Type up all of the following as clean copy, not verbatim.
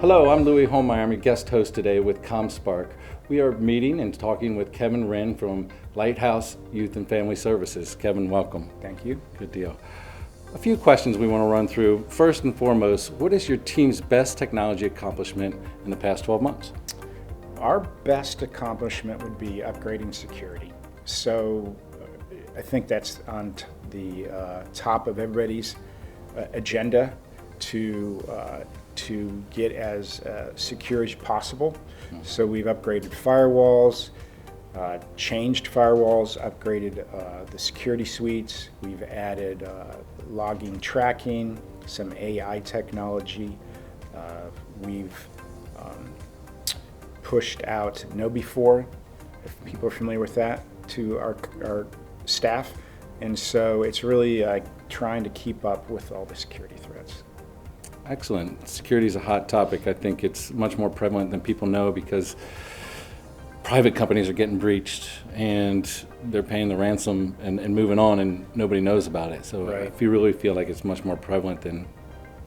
Hello, I'm Louie Hollmeyer. I'm your guest host today with ComSpark. We are meeting and talking with Kevin Rinn from Lighthouse Youth and Family Services. Kevin, welcome. Thank you. Good deal. A few questions we want to run through. First and foremost, what is your team's best technology accomplishment in the past 12 months? Our best accomplishment would be upgrading security. So I think that's on the top of everybody's agenda to get as secure as possible. So we've upgraded firewalls, changed firewalls, upgraded the security suites. We've added logging tracking, some AI technology. We've pushed out KnowBe4, if people are familiar with that, to our staff. And so it's really trying to keep up with all the security threats. Excellent. Security is a hot topic. I think it's much more prevalent than people know because private companies are getting breached and they're paying the ransom and moving on and nobody knows about it. So Right. if you really feel like it's much more prevalent than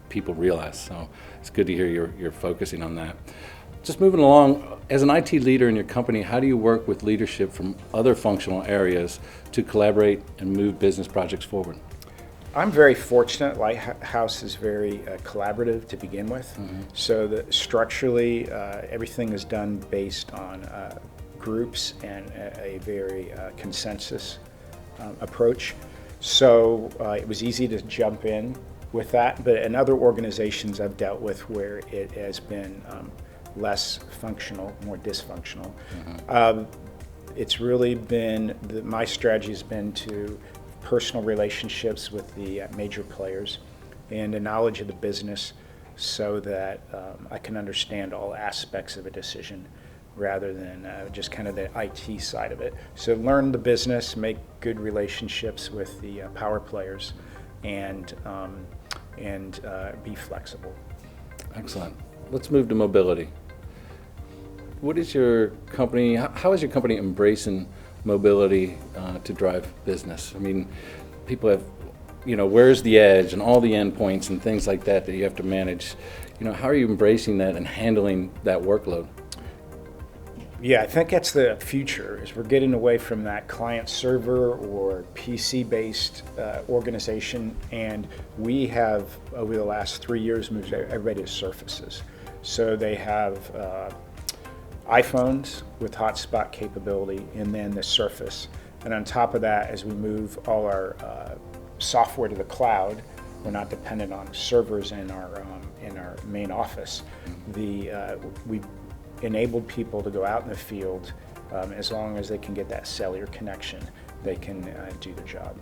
people realize. So it's good to hear you're focusing on that. Just moving along, as an IT leader in your company, how do you work with leadership from other functional areas to collaborate and move business projects forward? I'm very fortunate. Lighthouse is very collaborative to begin with. So that structurally, everything is done based on groups and a very consensus approach. So it was easy to jump in with that. But in other organizations I've dealt with where it has been less functional, more dysfunctional, it's really been, my strategy has been to personal relationships with the major players and a knowledge of the business so that I can understand all aspects of a decision rather than just kind of the IT side of it. So learn the business, make good relationships with the power players, and be flexible. Excellent. Let's move to mobility. What is your company, how is your company embracing mobility to drive business? I mean, people have, where's the edge and all the endpoints and things like that you have to manage. How are you embracing that and handling that workload? Yeah, I think that's the future, is we're getting away from that client server or PC-based organization, and we have, over the last 3 years, moved everybody to Surfaces. So they have iPhones with hotspot capability, and then the Surface. And on top of that, as we move all our software to the cloud, we're not dependent on servers in our main office. We enabled people to go out in the field as long as they can get that cellular connection, they can do their job.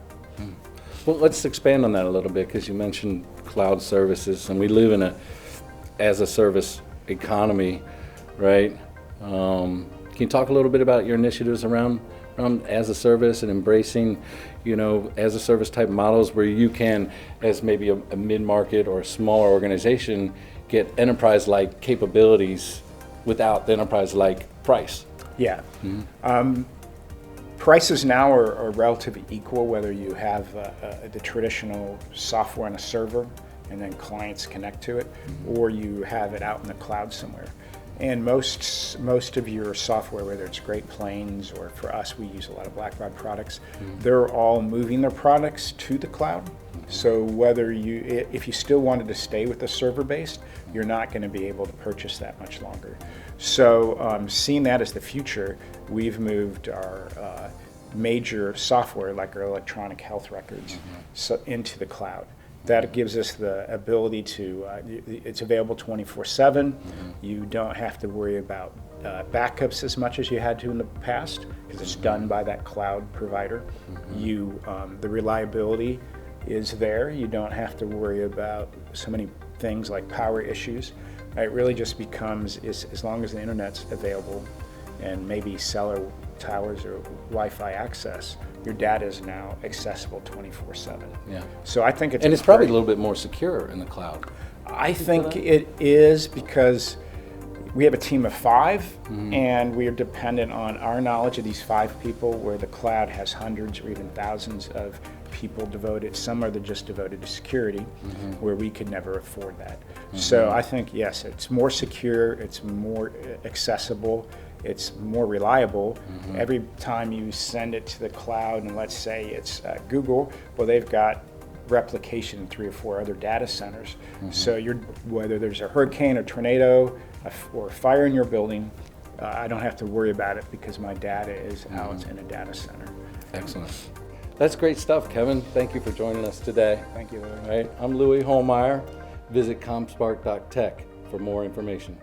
Well, let's expand on that a little bit because you mentioned cloud services, and we live in a as-a-service economy, right? Can you talk a little bit about your initiatives around as a service and embracing, as a service type models where you can, as maybe a mid-market or a smaller organization, get enterprise-like capabilities without the enterprise-like price? Yeah. Prices now are relatively equal, whether you have the traditional software on a server and then clients connect to it, or you have it out in the cloud somewhere. And most of your software, whether it's Great Plains or for us, we use a lot of Blackbaud products, they're all moving their products to the cloud. So if you still wanted to stay with the server-based, you're not going to be able to purchase that much longer. So seeing that as the future, we've moved our major software, like our electronic health records, into the cloud. That gives us the ability to, it's available 24/7. You don't have to worry about backups as much as you had to in the past because it's done by that cloud provider. The reliability is there. You don't have to worry about so many things like power issues. It really just becomes, as long as the internet's available and maybe cellular towers or Wi-Fi access, your data is now accessible 24/7. Yeah. So I think it's probably a little bit more secure in the cloud. I think it is, because We have a team of 5, and we are dependent on our knowledge of these 5 people, where the cloud has hundreds or even thousands of people devoted. Some are just devoted to security, where we could never afford that. So I think, yes, it's more secure, it's more accessible, it's more reliable. Every time you send it to the cloud, and let's say it's Google, well, they've got replication in 3 or 4 other data centers. So whether there's a hurricane, a tornado, or a fire in your building, I don't have to worry about it because my data is out in a data center. Excellent. That's great stuff, Kevin. Thank you for joining us today. Thank you, Louie. All right, I'm Louie Hollmeyer. Visit comspark.tech for more information.